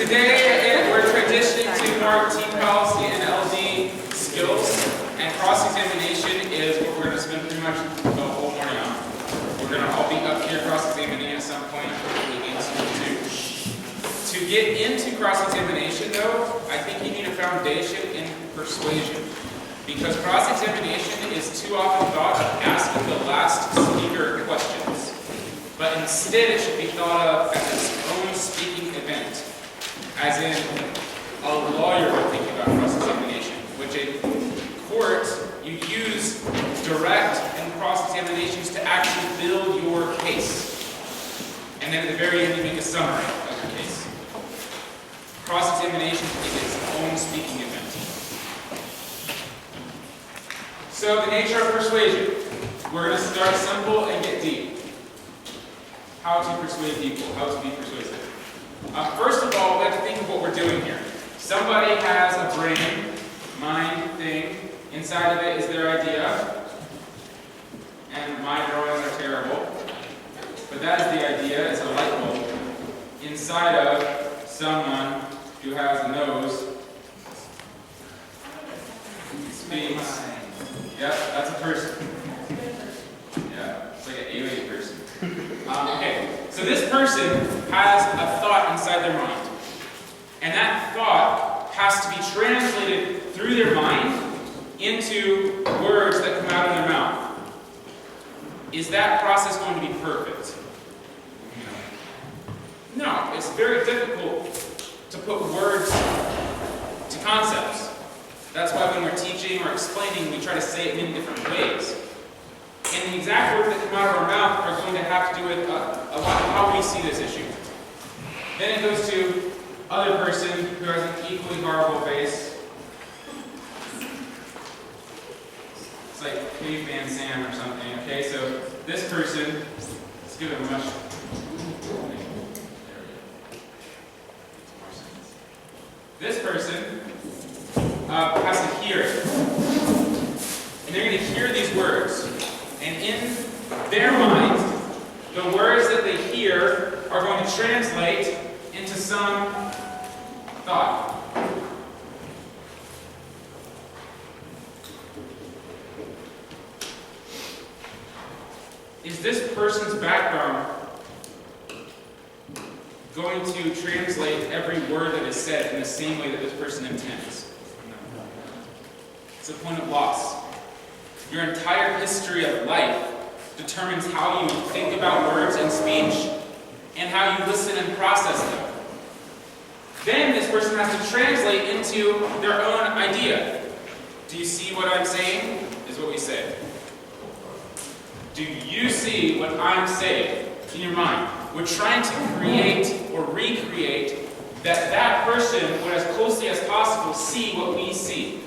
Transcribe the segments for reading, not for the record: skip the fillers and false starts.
Today, we're transitioning to more team policy and LD skills, and cross-examination is what we're going to spend pretty much the whole morning on. We're going to all be up here cross-examining at some point, hopefully to get into cross-examination, though, I think you need a foundation in persuasion, because cross-examination is too often thought of asking the last speaker questions, but instead it should be thought of as its own speaking event. As in, a lawyer would think about cross-examination, which in court, you use direct and cross-examinations to actually build your case. And then at the very end, you make a summary of your case. Cross-examination is its own speaking event. So the nature of persuasion. We're going to start simple and get deep. How to persuade people, how to be persuasive. First of all, we have to think of what we're doing here. Somebody has a brain, mind thing. Inside of it is their idea. And my drawings are terrible. But that is the idea, it's a light bulb. Inside of someone who has a nose. Speaks. Yep, that's a person. Yeah, it's like an alien person. Okay, so this person has a thought inside their mind. And that thought has to be translated through their mind into words that come out of their mouth. Is that process going to be perfect? No, it's very difficult to put words to concepts. That's why when we're teaching or explaining, we try to say it in many different ways. And the exact words that come out of our mouth are going to have to do with a lot of how we see this issue. Then it goes to other person who has an equally horrible face. It's like Caveman Sam or something. Okay, so this person, let's give it a much. This person has to hear it. And they're going to hear these words. And in their mind, the words that they hear are going to translate into some thought. Is this person's background going to translate every word that is said in the same way that this person intends? It's a point of loss. Your entire history of life determines how you think about words and speech and how you listen and process them. Then this person has to translate into their own idea. Do you see what I'm saying? Is what we say. Do you see what I'm saying in your mind? We're trying to create or recreate that person would as closely as possible see what we see.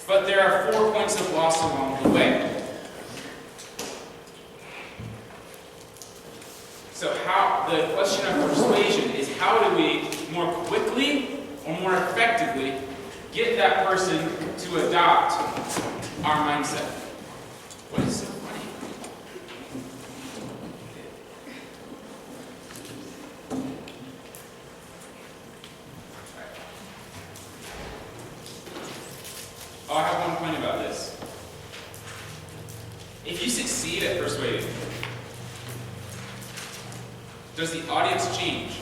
But there are 4 points of loss along the way. So the question of persuasion is, how do we more quickly or more effectively get that person to adopt our mindset? What is so funny? Oh, I have one point about this. If you succeed at persuading, does the audience change?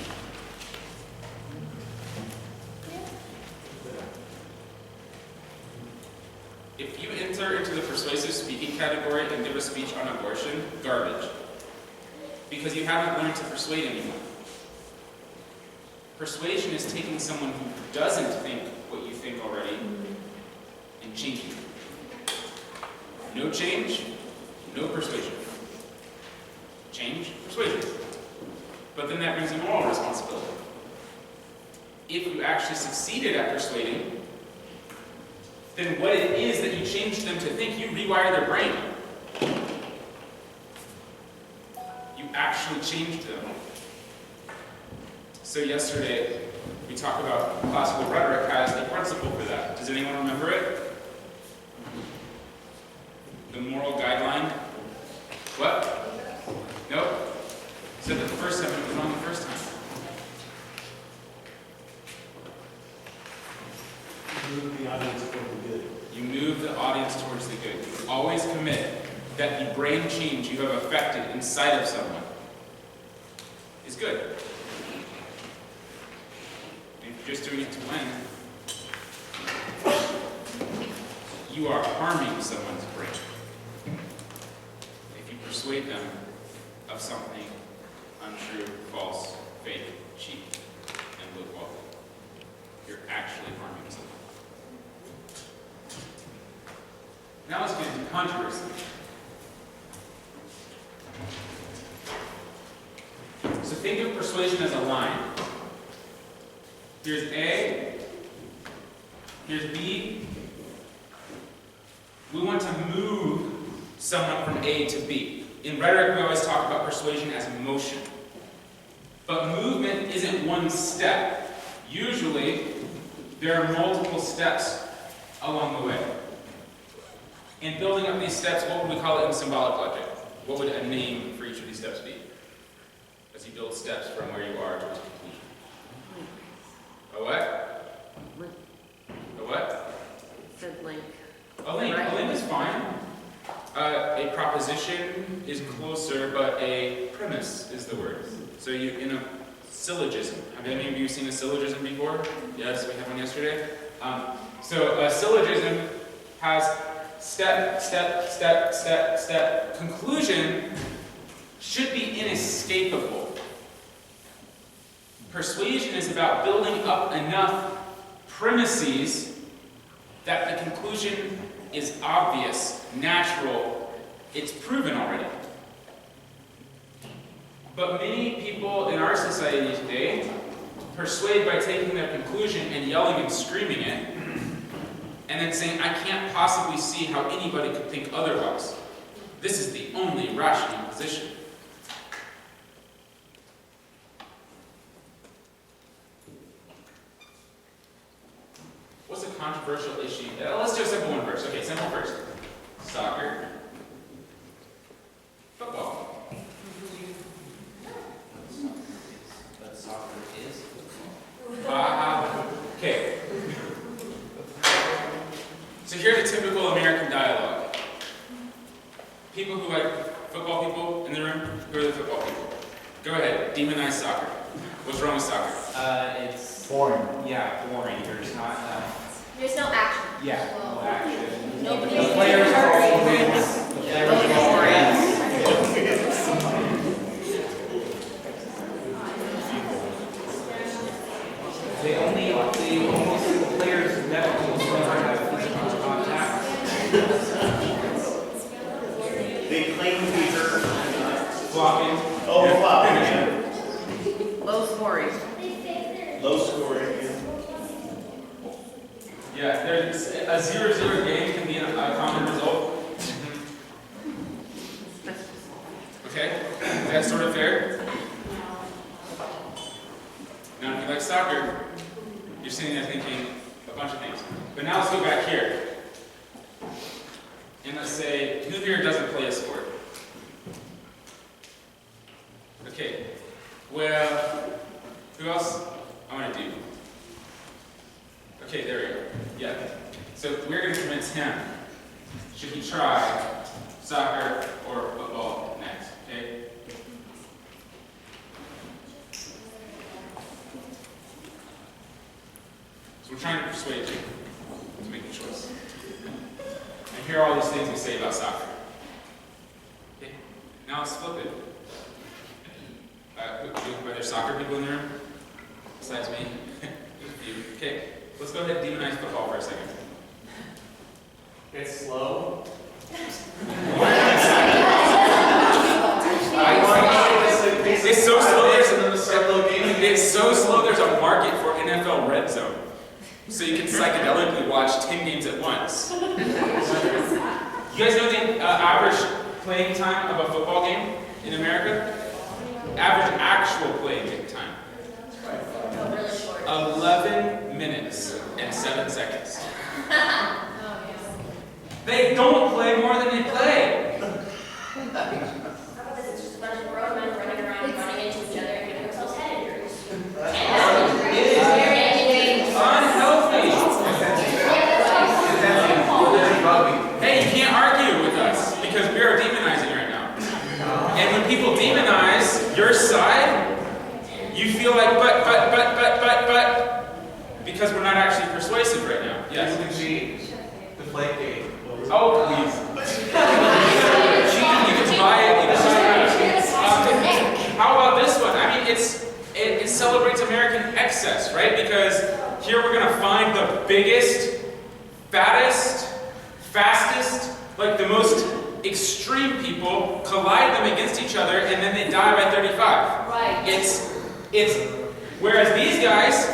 If you enter into the persuasive speaking category and give a speech on abortion, garbage. Because you haven't learned to persuade anyone. Persuasion is taking someone who doesn't think what you think already and changing it. No change, no persuasion. Change, persuasion. But then that brings a moral responsibility. If you actually succeeded at persuading, then what it is that you changed them to think, you rewire their brain. You actually changed them. So yesterday, we talked about classical rhetoric has a principle for that. Does anyone remember it? The moral guideline? What? Nope. Said that the first time, it was wrong the first time. Move the audience toward the good. You move the audience towards the good. You always commit that the brain change you have affected inside of someone is good. And if you're just doing it to win, you are harming someone's brain. If you persuade them of something untrue, false, fake, cheap, and low-quality, you're actually harming someone. Now let's get into controversy. So think of persuasion as a line. Here's A, here's B. We want to move someone from A to B. In rhetoric, we always talk about persuasion as motion. But movement isn't one step. Usually, there are multiple steps along the way. In building up these steps, what would we call it in symbolic logic? What would a name for each of these steps be? As you build steps from where you are towards conclusion. A what? Link. A what? Said link. A link. A link is fine. A proposition is closer, but a premise is the word. So you, in a syllogism. Have any of you seen a syllogism before? Yes, we had one yesterday. So a syllogism has step, step, step, step, step. Conclusion should be inescapable. Persuasion is about building up enough premises that the conclusion is obvious, natural, it's proven already. But many people in our society today persuade by taking their conclusion and yelling and screaming it, and then saying, I can't possibly see how anybody could think otherwise. This is the only rational position. What's a controversial issue? Let's do a simple one first. Okay, simple first. Soccer. Football. But soccer is Okay. So here's a typical American dialogue. People who like football people in the room, who are the football people? Go ahead, demonize soccer. What's wrong with soccer? it's Boring. yeah, boring. There's not There's no action. yeah, no action. Nobody The players are all wins. The players are all wins. The players that have physical contact. They claim to be hurt. Flocking. Oh, flopping, yeah. Low scoring. Low scoring. Yeah, there's a 0-0 game can be a common result. Okay, is that sort of fair? Now, if you like soccer, you're sitting there thinking a bunch of things. But now let's go back here. And let's say, who here doesn't play a sport? Okay, well, who else? I want to do. Okay, there we go. Yeah. So we're going to convince him. Should he try soccer or football next? Okay? So we're trying to persuade you to make a choice. And here are all these things we say about soccer. Okay? Now let's flip it. Are there soccer people in the room? Besides me? You. Okay. Let's go ahead and demonize football for a second. It's slow. It's so slow. It's so slow. There's a market for NFL Red Zone, so you can psychedelically watch 10 games at once. You guys know the average playing time of a football game in America? Average actual playing time. 11 minutes and 7 seconds. They don't play more than they play. How about this? It's just a bunch of grown men running around, running into each other, and giving themselves head injuries. Unhealthy. because we're not actually persuasive right now. Yes. Deflate gate. Oh, please. You can buy it. How about this one? I mean, it celebrates American excess, right? Because here we're going to find the biggest, fattest, fastest, like the most extreme people, collide them against each other, and then they die by 35. Right. It's whereas these guys,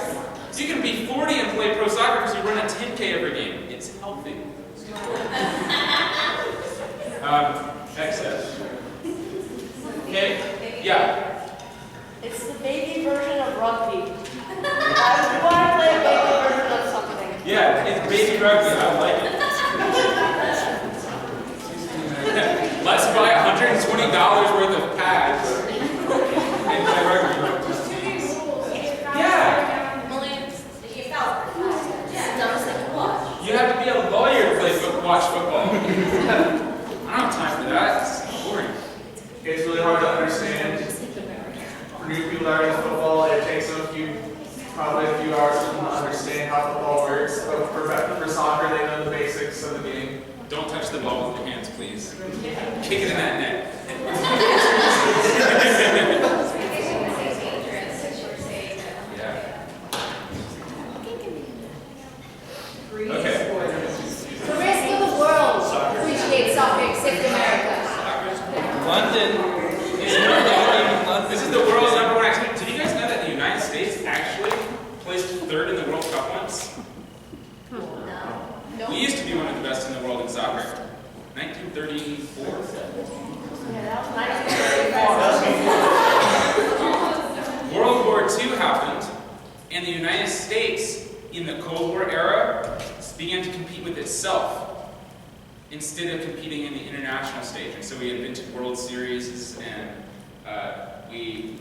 you can be 40 and play pro soccer because you run a 10K every game. It's healthy. Excess. Okay? Yeah. It's the baby version of rugby. I want to play a baby version of something. Yeah, it's baby rugby. I like it. Let's buy $120 worth of pads and play rugby. Yeah. You have to be a lawyer to watch football. I don't have time for that. It's boring. It's really hard to understand. For new people that are into football, it takes probably a few hours to understand how football works. But for soccer, they know the basics of the game. Don't touch the ball with your hands, please. Kick it in that net. Yeah. Okay. The rest of the world appreciates soccer except America. London. This is the world's number one activity. Did you guys know that the United States actually placed third in the World Cup once? No. We used to be one of the best in the world in soccer. 1934. Yeah, that was 1934. World War II happened, and the United States, in the Cold War era, began to compete with itself instead of competing in the international stage. And so we invented World Series, and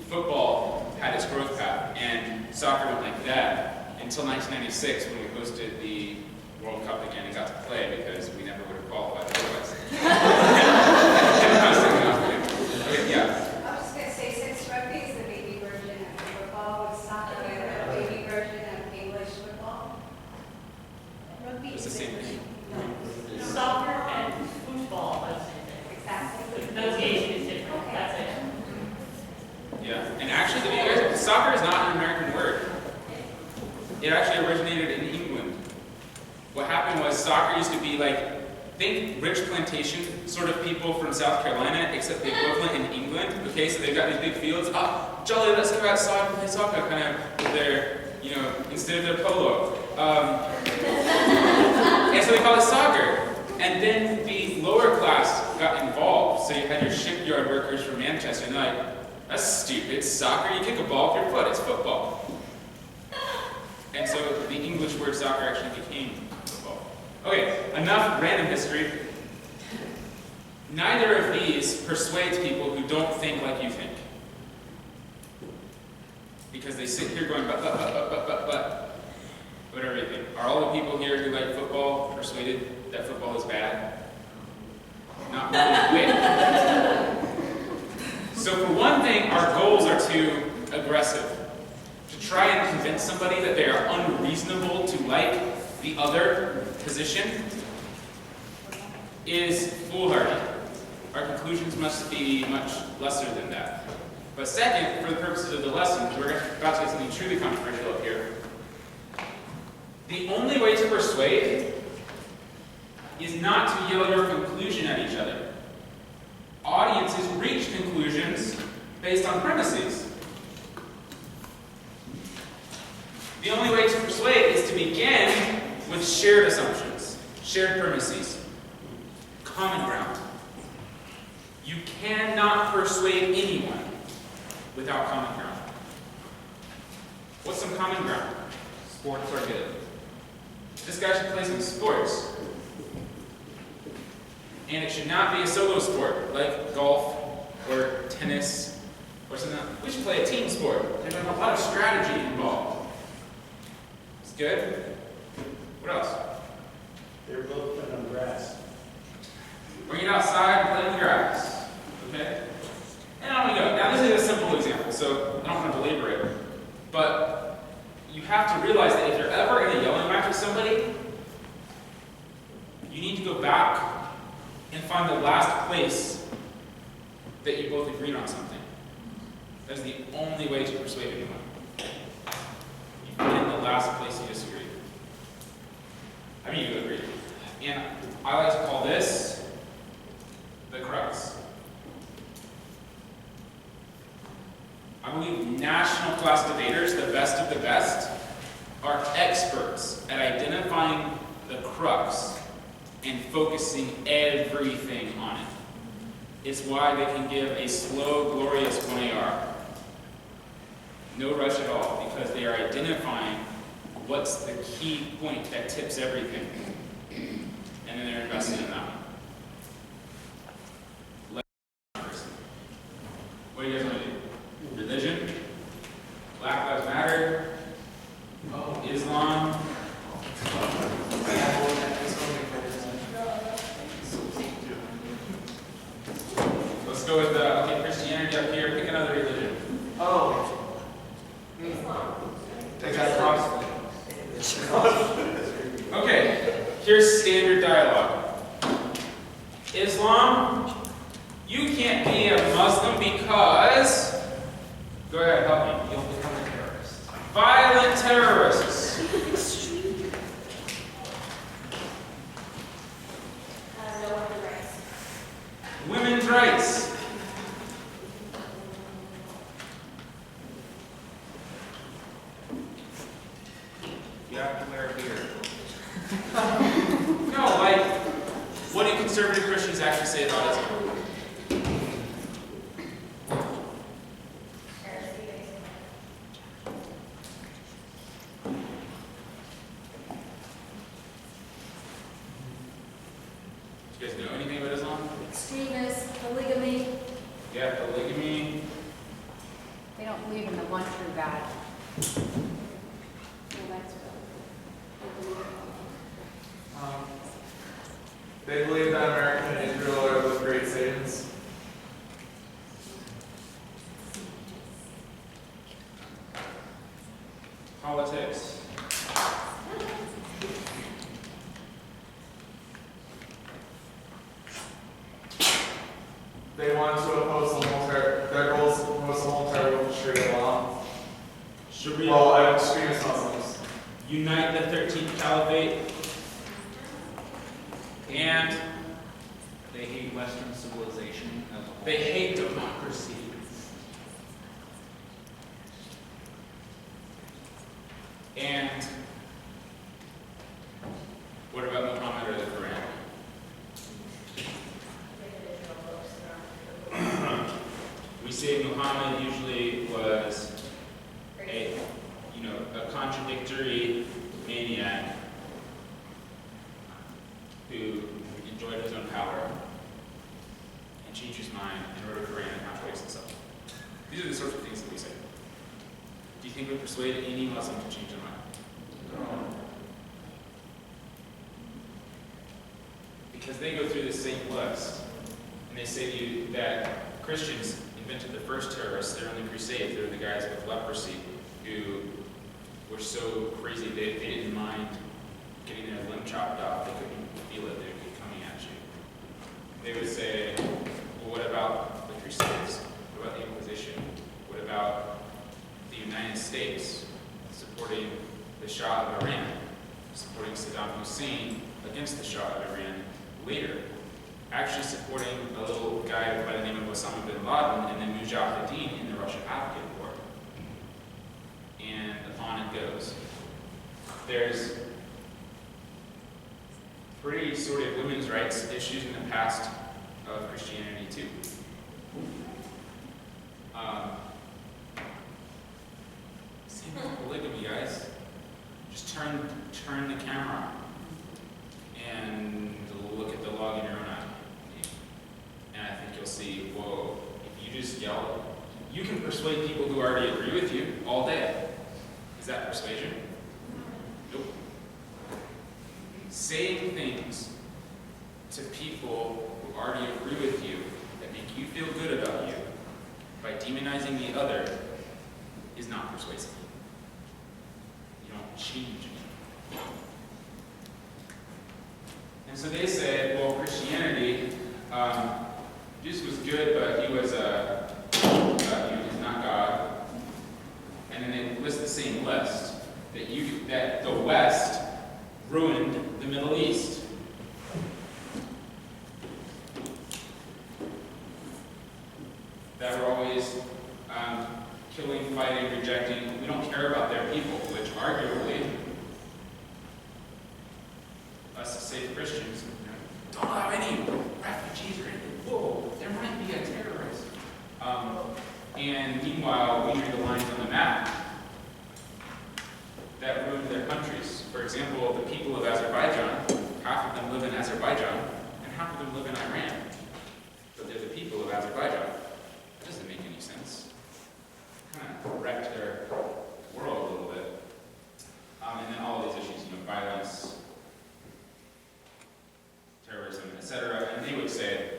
football had its growth path, and soccer went like that until 1996 when we hosted the World Cup again and got to play because we never would have qualified otherwise. Okay, yeah. I was just going to say, since rugby is the baby version of football, with soccer the baby version of English football? Rugby It's the is same thing. Soccer and football, exactly. the pronunciation is different. That's it. Yeah, and actually, soccer is not an American word. It actually originated in England. What happened was soccer used to be like, think rich plantation sort of people from South Carolina, except the equivalent in England. Okay, so they've got these big fields. Oh, jolly, let's go outside and play soccer, kind of with their, instead of their polo. And so they call it soccer. And then the lower class got involved. So you had your shipyard workers from Manchester, and they're like, that's stupid, it's soccer, you kick a ball with your foot, it's football. And so the English word soccer actually became football. Okay, enough random history. Neither of these persuades people who don't think like you think. Because they sit here going, but. Whatever you think. Are all the people here who like football persuaded that football is bad? Not really. Wait. So for one thing, our goals are too aggressive. To try and convince somebody that they are unreasonable to like the other position is foolhardy. Our conclusions must be much lesser than that. But second, for the purposes of the lesson, we're about to get something truly controversial up here. The only way to persuade is not to yell your conclusion at each other. Audiences reach conclusions based on premises. The only way to persuade is to begin with shared assumptions, shared premises, common ground. You cannot persuade anyone without common ground. What's some common ground? Sports are good. This guy should play some sports. And it should not be a solo sport, like golf or tennis or something. We should play a team sport. There's a lot of strategy involved. It's good. What else? They're both playing on grass. Bring it outside and play in the grass. Okay? And on we go. Now this is a simple example, so I don't want to belabor it. But you have to realize that if you're ever in a You need to go back and find the last place that you both agreed on something. That's the only way to persuade anyone. You find the last place you disagree. I mean, you agree. And I like to call this the crux. I believe national class debaters, the best of the best, are experts at identifying the crux and focusing everything on it. It's why they can give a slow, glorious 1AR. No rush at all, because they are identifying what's the key point that tips everything. And then they're invested in that one. What do you guys want to do? Religion? Black Lives Matter? Islam? Let's go with okay, Christianity up here. Pick another religion. Oh. Islam. They got cross. Okay, here's standard dialogue. Islam, you can't be a Muslim because... Go ahead, help me. You'll become a terrorist. Violent terrorists. No women's rights. Women's rights. You have to wear a beard. No, like, what do conservative Christians actually say about Islam? Heresy, basically. Do you guys know anything about Islam? Extremists, polygamy, Yeah, polygamy. they don't believe in the one true God. They believe that America and Israel are the great Satans. Politics. They want to oppose the whole their goal is to oppose the whole terrible Sharia law. Sharia. Well, extremist Muslims. Unite the 13th Caliphate. And They hate Western civilization as a whole. they hate democracy. And what about Muhammad or the Quran? We say Muhammad usually was a contradictory maniac who enjoyed his own power and changed his mind and wrote a Quran and contradicts himself. These are the sorts of things that we say. Do you think we persuade any Muslim to change their mind? No. Because they go through the same list, and they say to you that Christians invented the first terrorists. They're in the Crusades. They're the guys with leprosy who were so crazy they didn't mind getting their limb chopped off. They couldn't feel it. They would be coming at you. They would say, well, what about the Crusades? What about the Inquisition? What about the United States supporting the Shah of Iran, supporting Saddam Hussein against the Shah of Iran later, actually supporting a little guy by the name of Osama bin Laden and then Mujahideen in the Russia-Afghan war. And on it goes. There's pretty sort of women's rights issues in the past of Christianity too. Same with polygamy, guys. Just turn the camera and look at the log in your own eye. And I think you'll see, whoa, if you just yell, you can persuade people who already agree with you all day. Is that persuasion? Nope. Saying things to people who already agree with you that make you feel good about you by demonizing the other is not persuasive. You don't change anything. And so they say, well, Christianity, Jesus was good, but he was not God. And then they list the same list that the West ruined the Middle East. That we're always killing, fighting, rejecting. We don't care about their people, which arguably, us as safe Christians, don't allow any refugees or anything. Whoa, there might be a terrorist. And meanwhile, we read the lines on the map that ruined their countries. For example, the people of Azerbaijan, half of them live in Azerbaijan, and half of them live in Iran. But they're the people of Azerbaijan. That doesn't make any sense. Kind of wrecked their world a little bit. And then all of these issues, violence, terrorism, etc. And they would say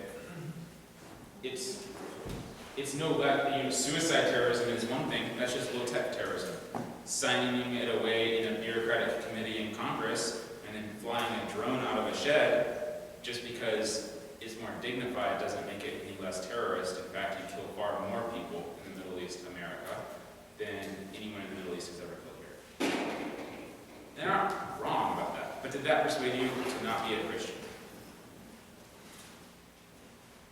it's no less, suicide terrorism is one thing, that's just low-tech terrorism. Signing it away in a bureaucratic committee in Congress and then flying a drone out of a shed just because it's more dignified doesn't make it any less terrorist. In fact, you kill far more people in the Middle East, America, than anyone in the Middle East has ever killed here. They're not wrong about that, but did that persuade you to not be a Christian?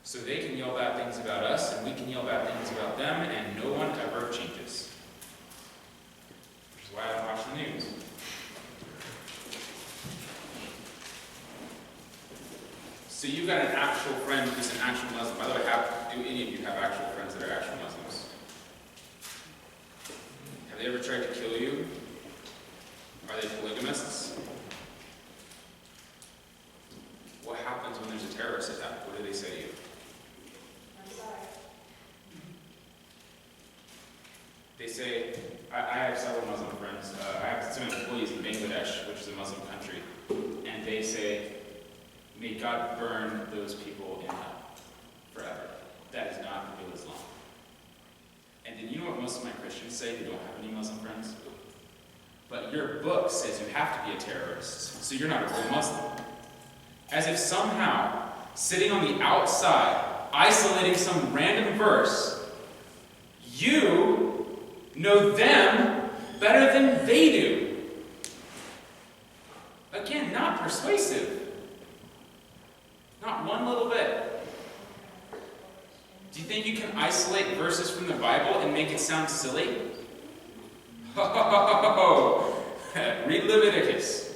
So they can yell bad things about us, and we can yell bad things about them, and no one ever changes. Which is why I don't watch the news. So you've got an actual friend who's an actual Muslim. By the way, do any of you have actual friends that are actual Muslims? Have they ever tried to kill you? Are they polygamists? What happens when there's a terrorist attack? What do they say to you? I'm sorry. They say, I have several Muslim friends. I have some employees in Bangladesh, which is a Muslim country, and they say, may God burn those people in hell forever. That is not real Islam. And then you know what most of my Christians say who don't have any Muslim friends? But your book says you have to be a terrorist, so you're not a real Muslim. As if somehow, sitting on the outside, isolating some random verse, you know them better than they do. Again, not persuasive. Not one little bit. Do you think you can isolate verses from the Bible and make it sound silly? Read Leviticus.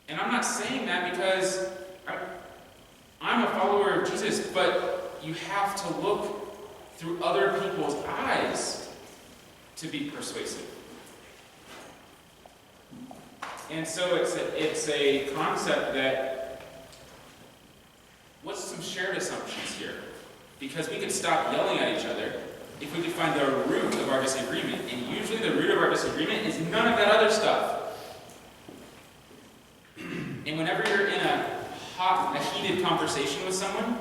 And I'm not saying that because I'm a follower of Jesus, but you have to look through other people's eyes to be persuasive. And so it's a concept that, what's some shared assumptions here? Because we could stop yelling at each other if we could find the root of our disagreement. And usually the root of our disagreement is none of that other stuff. And whenever you're in a heated conversation with someone,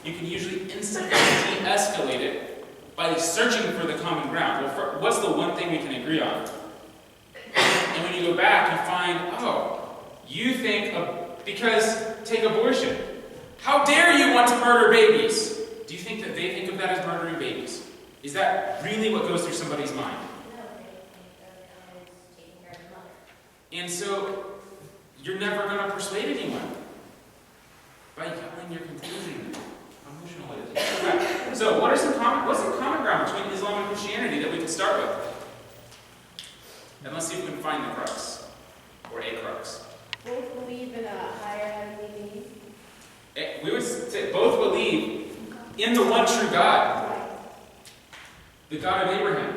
you can usually instantly de-escalate it by searching for the common ground. Well, what's the one thing we can agree on? And when you go back, you find, you think, because take abortion. How dare you want to murder babies? Do you think that they think of that as murdering babies? Is that really what goes through somebody's mind? No, they think of it as taking care of the mother. And so, you're never going to persuade anyone by yelling your conclusion. Emotional it is. Okay. So, what's the common ground between Islam and Christianity that we can start with? And let's see if we can find the crux, or a crux. Both believe in a higher heavenly being. We would say both believe in the one true God, the God of Abraham.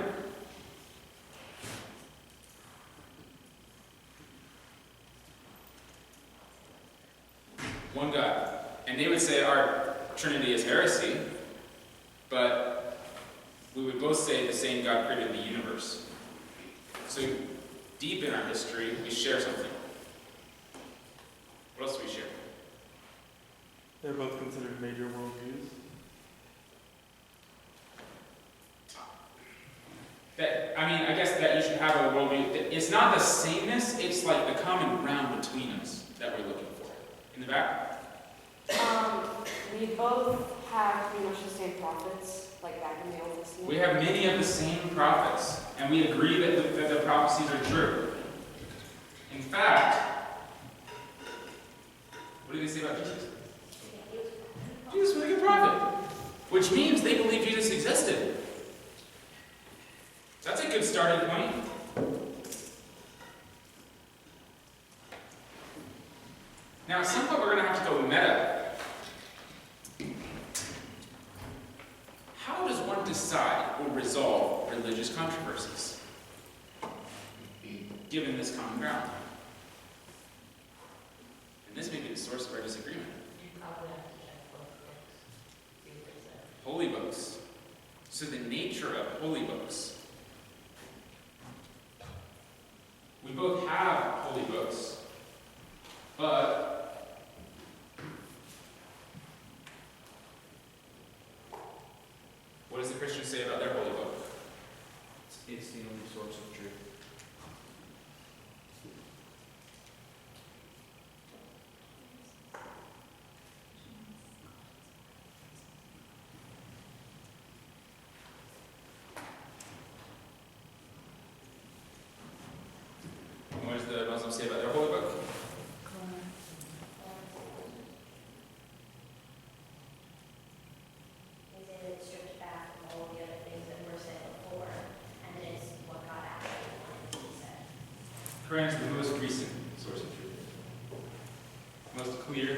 One God. And they would say our Trinity is heresy, but we would both say the same God created the universe. So deep in our history, we share something. What else do we share? They're both considered major worldviews. I guess that you should have a worldview. It's not the sameness, it's like the common ground between In the back? We both have pretty much the same prophets, like back in the Old Testament. We have many of the same prophets, and we agree that the prophecies are true. In fact, what do they say about Jesus? Jesus was a good prophet, which means they believe Jesus existed. That's a good starting point. Now, at some point, we're going to have to go meta. How does one decide or resolve religious controversies, given this common ground? And this may be the source of our disagreement. Holy books. So the nature of holy books. We both have holy books, but what does the Christian say about their holy book? It's the only source of truth. And what does the Muslim say about their holy book? They say that it's stripped back from all the other things that were said before, and that it's what God actually wanted to be said. Quran is the most recent source of truth. Most clear.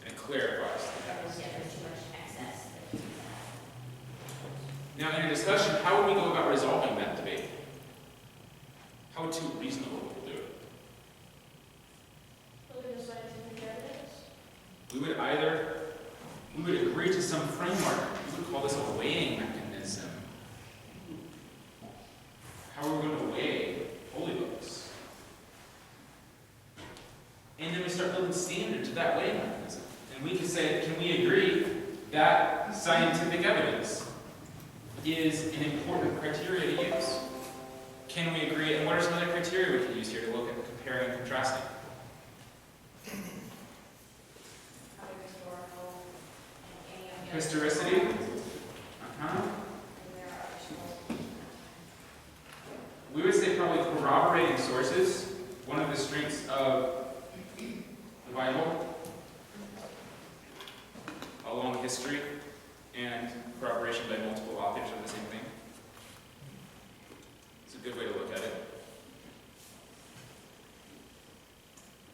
And it clarifies the text. There's too much excess that he's Now, in a discussion, how would we go about resolving that debate? How would two reasonable people do it? Looking at scientific evidence. We would agree to some framework. We would call this a weighing mechanism. How are we going to weigh holy books? And then we start building standards of that weighing mechanism. And we can say, can we agree that scientific evidence is an important criteria to use? Can we agree, and what are some other criteria we can use here to look at comparing and contrasting? Probably historical, and any of the Historicity? Uh-huh. And there are additional. We would say probably corroborating sources. One of the strengths of the Bible, along history and corroboration by multiple authors of the same thing. It's a good way to look at it.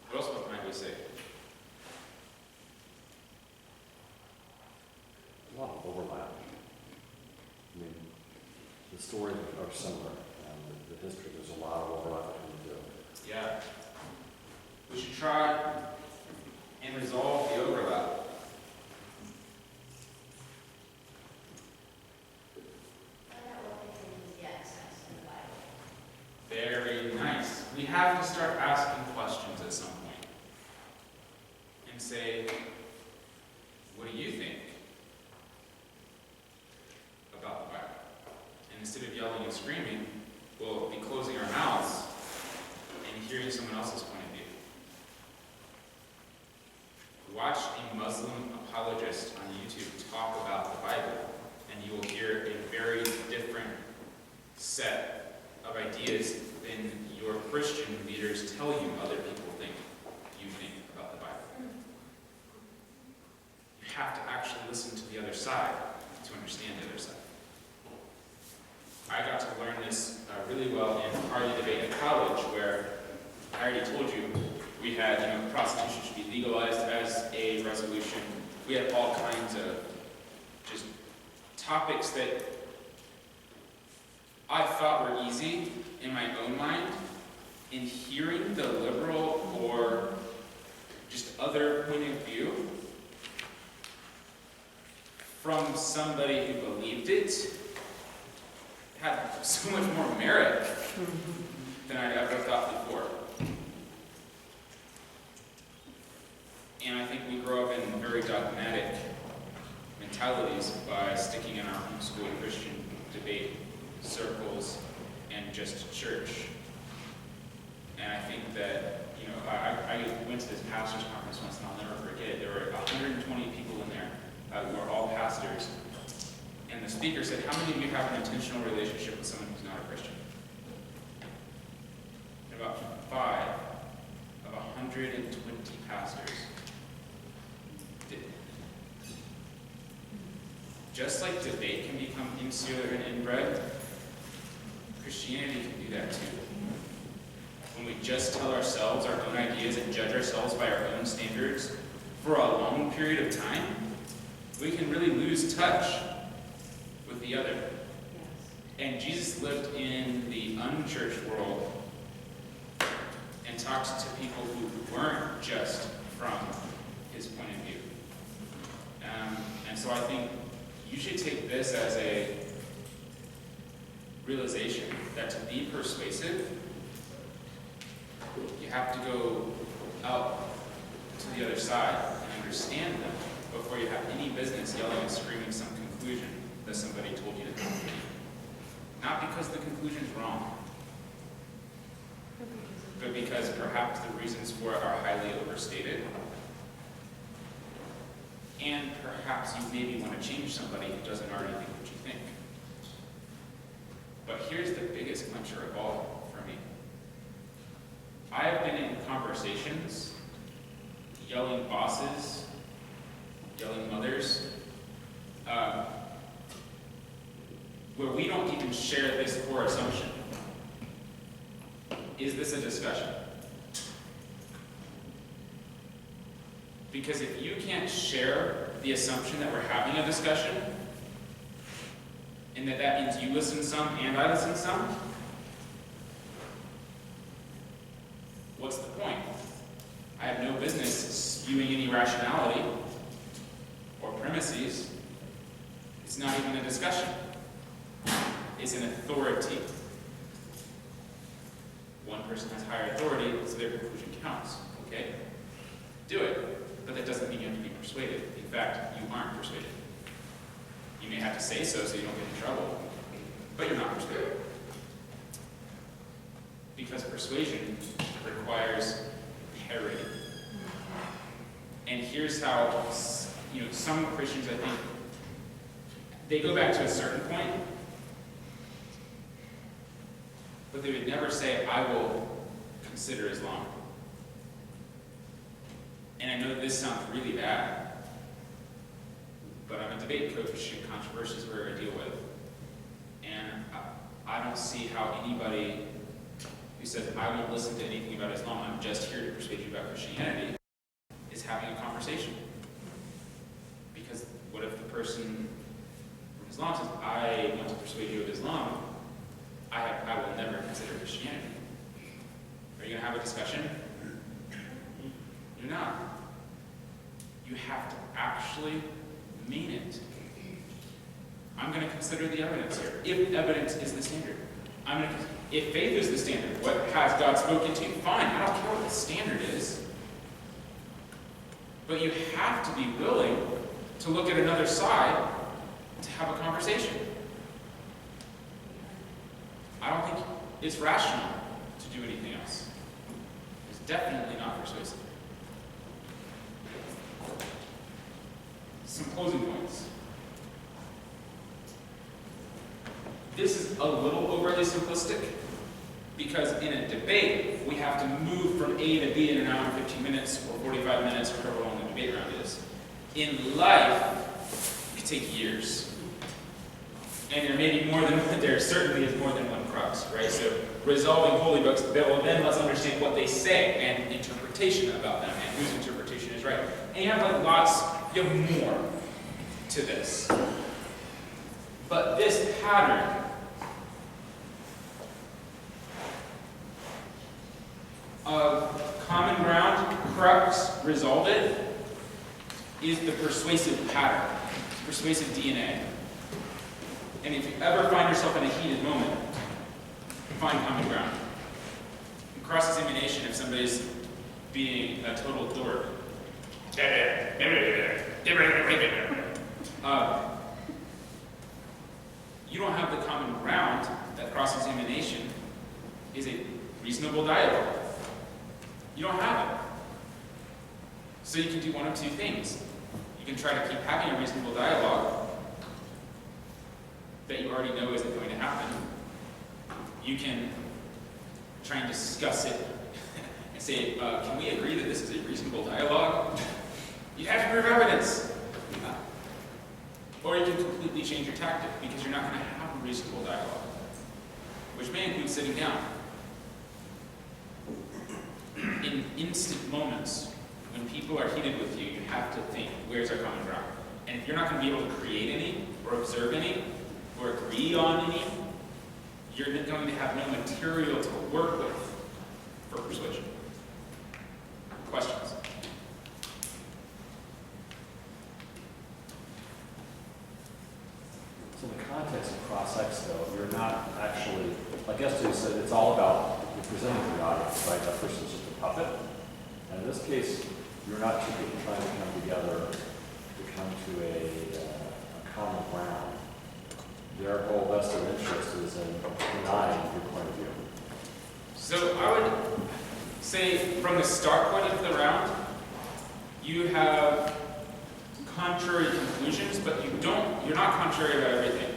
What else might we say? A lot of overlap. I mean, the stories are similar, and the history, there's a lot of overlap between the two. Yeah. We should try and resolve the overlap. Find out what they think is the excess in the Bible. Very nice. We have to start asking questions at some point and say, what do you think about the Bible? And instead of yelling and screaming, we'll be closing our mouths and hearing someone else's point of view. Watch a Muslim apologist on YouTube talk about the Bible, and you will hear a very different set of ideas than your Christian leaders tell you other people think you think about the Bible. You have to actually listen to the other side to understand the other side. I got to learn this really well in Harley debate in college, where I already told you we had, prostitution should be legalized as a resolution. We had all kinds of just topics that I thought were easy in my own mind. In hearing the liberal or just other point of view from somebody who believed it, had so much more merit than I'd ever thought before. And I think we grow up in very dogmatic mentalities by sticking in our homeschool Christian debate circles and just church. And I think that, I went to this pastor's conference once, and I'll never forget it. There were 120 people in there who are all pastors. And the speaker said, how many of you have an intentional relationship with someone who's not a Christian? And about 5 of 120 pastors did. Just like debate can become insular and inbred, Christianity can do that too. When we just tell ourselves our own ideas and judge ourselves by our own standards for a long period of time, we can really lose touch with the other. And Jesus lived in the unchurched world and talked to people who weren't just from his point of view. And so I think you should take this as a realization that to be persuasive, you have to go out to the other side and understand them before you have any business yelling and screaming some conclusion that somebody told you to come to. Not because the conclusion's wrong, but because perhaps the reasons for it are highly overstated, and perhaps you maybe want to change somebody who doesn't already think what you think. But here's the biggest clincher of all for me. I have been in conversations, yelling bosses, yelling mothers, where we don't even share this core assumption. Is this a discussion? Because if you can't share the assumption that we're having a discussion, and that means you listen some and I listen some, what's the point? I have no business spewing any rationality or premises. It's not even a discussion. It's an authority. One person has higher authority, so their conclusion counts. Okay? Do it, but that doesn't mean you have to be persuaded. In fact, you aren't persuaded. You may have to say so you don't get in trouble, but you're not persuaded. Because persuasion requires parity. And here's how, some Christians, I think, they go back to a certain point, but they would never say, I will consider Islam. And I know this sounds really bad, but I'm a debate coach and controversy is where I deal with. And I don't see how anybody who says, I won't listen to anything about Islam, I'm just here to persuade you about Christianity, is having a conversation. Because what if the person from Islam says, I want to persuade you of Islam, I will never consider Christianity. Are you going to have a discussion? You're not. You have to actually mean it. I'm going to consider the evidence here. If evidence is the standard. If faith is the standard, what has God spoken to you? Fine, I don't care what the standard is. But you have to be willing to look at another side to have a conversation. I don't think it's rational to do anything else. It's definitely not persuasive. Some closing points. This is a little overly simplistic because in a debate, we have to move from A to B in an hour and 15 minutes or 45 minutes or however long the debate round is. In life, it could take years. And there may be more than one, there certainly is more than one crux, right? So resolving holy books, well, then let's understand what they say and interpretation about them and whose interpretation is right. And you have you have more to this. But this pattern of common ground, crux, resulted, is the persuasive pattern, persuasive DNA. And if you ever find yourself in a heated moment, find common ground. In cross-examination, if somebody's being a total dork, you don't have the common ground that cross-examination is a reasonable dialogue. You don't have it. So you can do one of two things. You can try to keep having a reasonable dialogue that you already know isn't going to happen. You can try and discuss it and say, can we agree that this is a reasonable dialogue? You have to prove evidence. Or you can completely change your tactic because you're not going to have a reasonable dialogue, which may include sitting down. In instant moments, when people are heated with you, you have to think, where's our common ground? And if you're not going to be able to create any, or observe any, or agree on any, you're going to have no material to work with for persuasion. Questions? So in the context of cross-ex, though, you're not actually, like Esther said, it's all about you're presenting to the audience, right? That person's just a puppet. And in this case, you're not two people trying to come together to come to a common ground. Their whole vested interest is in denying your point of view. So I would say from the start point of the round, you have contrary conclusions, but you're not contrary about everything.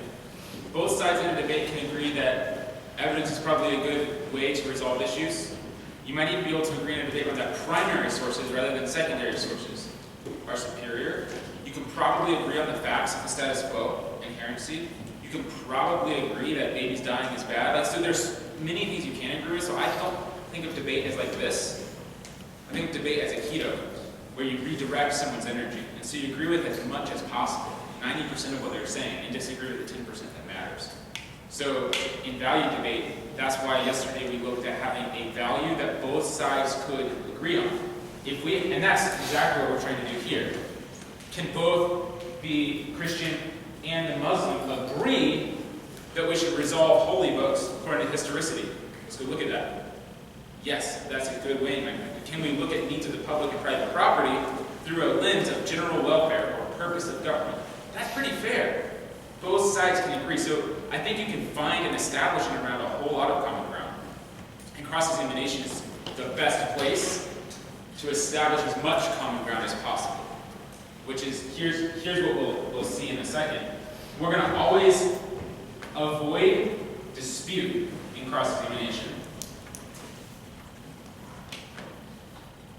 Both sides in a debate can agree that evidence is probably a good way to resolve issues. You might even be able to agree in a debate on that primary sources rather than secondary sources are superior. You can probably agree on the facts of the status quo, inherency. You can probably agree that babies dying is bad. So there's many things you can agree with, so I don't think of debate as like this. I think of debate as a keto, where you redirect someone's energy. And so you agree with as much as possible, 90% of what they're saying, and disagree with the 10% that matters. So in value debate, that's why yesterday we looked at having a value that both sides could agree on. And that's exactly what we're trying to do here. Can both the Christian and the Muslim agree that we should resolve holy books according to historicity? Let's go look at that. Yes, that's a good way, my friend. Can we look at needs of the public and private property through a lens of general welfare or purpose of government? That's pretty fair. Both sides can agree. So I think you can find and establish and around a whole lot of common ground. And cross-examination is the best place to establish as much common ground as possible. Which is, here's what we'll see in a second. We're going to always avoid dispute in cross-examination.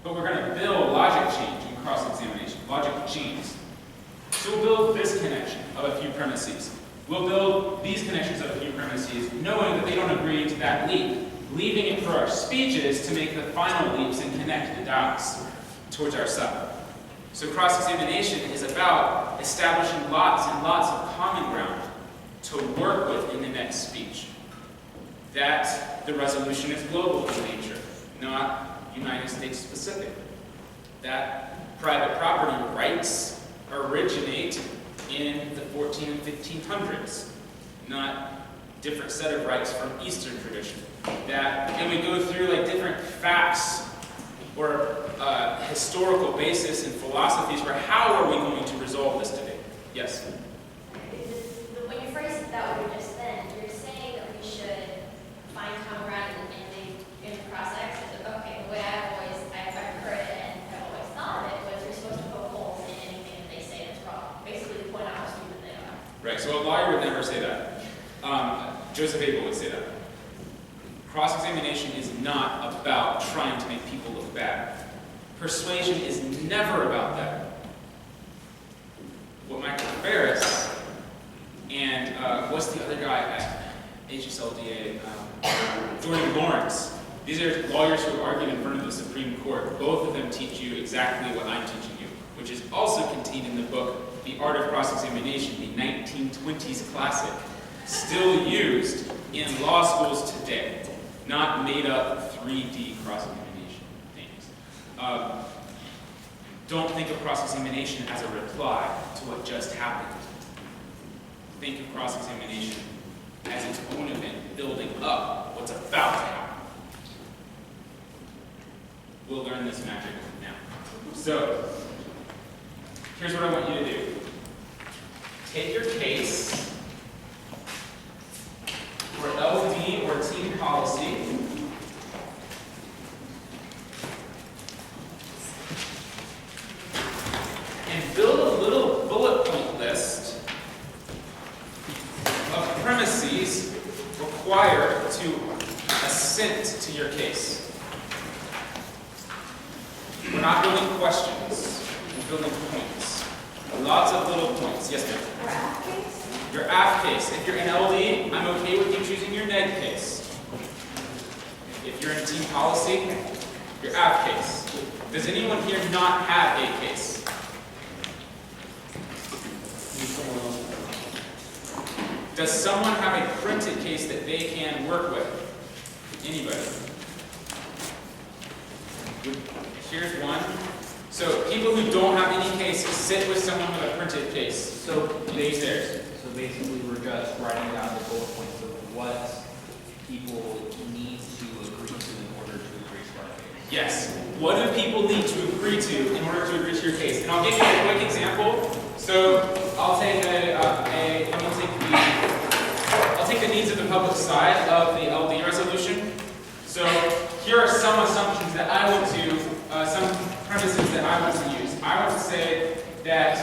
But we're going to build logic change in cross-examination, logic chains. So we'll build this connection of a few premises. We'll build these connections of a few premises, knowing that they don't agree to that leap, leaving it for our speeches to make the final leaps and connect the dots towards our side. So cross-examination is about establishing lots and lots of common ground to work with in the next speech. That the resolution is global in nature, not United States specific. That private property rights originate in the 14 and 1500s, not different set of rights from Eastern tradition. And we go through like different facts or historical basis and philosophies for how are we going to resolve this debate. Yes? When you phrase it that way just then, you're saying that we should find common ground in the cross-ex. Okay, the way I've heard it and I've always thought of it was you're supposed to poke holes in anything that they say that's wrong. Basically, point out how stupid they are. Right, so a lawyer would never say that. Joseph Abel would say that. Cross-examination is not about trying to make people look bad. Persuasion is never about that. What Michael Ferris and what's the other guy at HSLDA? Jordan Lawrence. These are lawyers who argued in front of the Supreme Court. Both of them teach you exactly what I'm teaching you, which is also contained in the book, The Art of Cross-Examination, the 1920s classic, still used in law schools today. Not made up 3D cross-examination things. Don't think of cross-examination as a reply to what just happened. Think of cross-examination as its own event, building up what's about to happen. We'll learn this magic now. So, here's what I want you to do. Take your case for LD or team policy. case. We're not building questions, we're building points. Lots of little points. Yes, ma'am? Or app case? Your AF case. If you're in LD, I'm okay with you choosing your neg case. If you're in team policy, your AF case. Does anyone here not have a case? Does someone have a printed case that they can work with? Anybody? Here's one. So people who don't have any case, sit with someone with a printed case. So They use theirs. So basically, we're just writing down the bullet points of what people need to agree to in order to agree to our case. Yes. What do people need to agree to in order to agree to your case? And I'll give you a quick example. So I'll take I'll take the needs of the public side of the LD resolution. So here are some assumptions that I want to, some premises that I want to use. I want to say that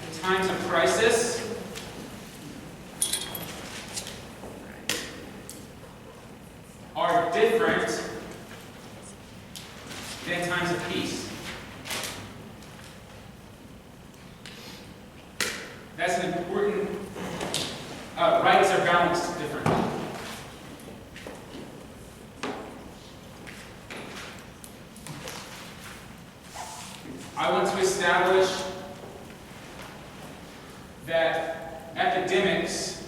in times of crisis, are different than times of peace. That's an important, rights are balanced differently. I want to establish that epidemics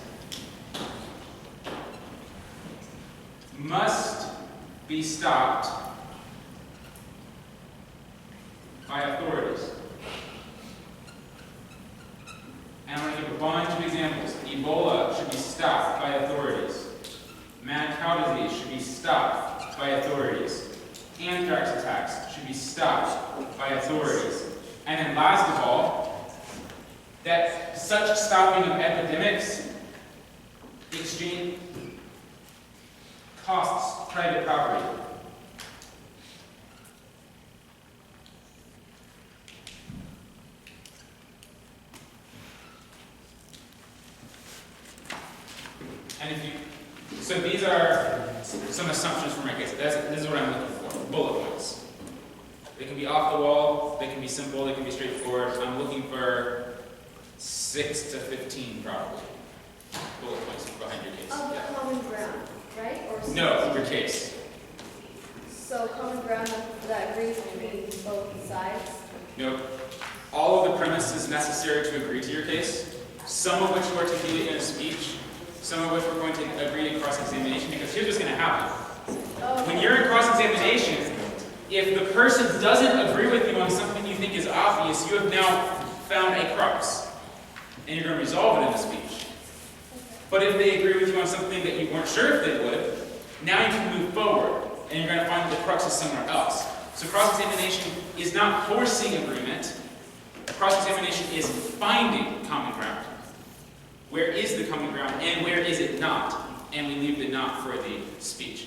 must be stopped by authorities. And I'm going to give a bunch of examples. Ebola should be stopped by authorities. Mad cow disease should be stopped by authorities. Anthrax attacks should be stopped by authorities. And then last of all, that such stopping of epidemics costs private property. And if you, so these are some assumptions for my case. This is what I'm looking for. Bullet points. They can be off the wall, they can be simple, they can be straightforward. I'm looking for 6 to 15 probably. Bullet points behind your case. Of Yeah. common ground, right? Or No, your case. So common ground that agrees between both sides? Nope. All of the premises necessary to agree to your case, some of which you articulate in a speech, some of which we're going to agree in cross-examination, because here's what's going to happen. When you're in cross-examination, if the person doesn't agree with you on something you think is obvious, you have now found a crux, and you're going to resolve it in a speech. But if they agree with you on something that you weren't sure if they would, now you can move forward, and you're going to find the crux is somewhere else. So cross-examination is not forcing agreement. Cross-examination is finding common ground. Where is the common ground, and where is it not? And we leave the not for the speech.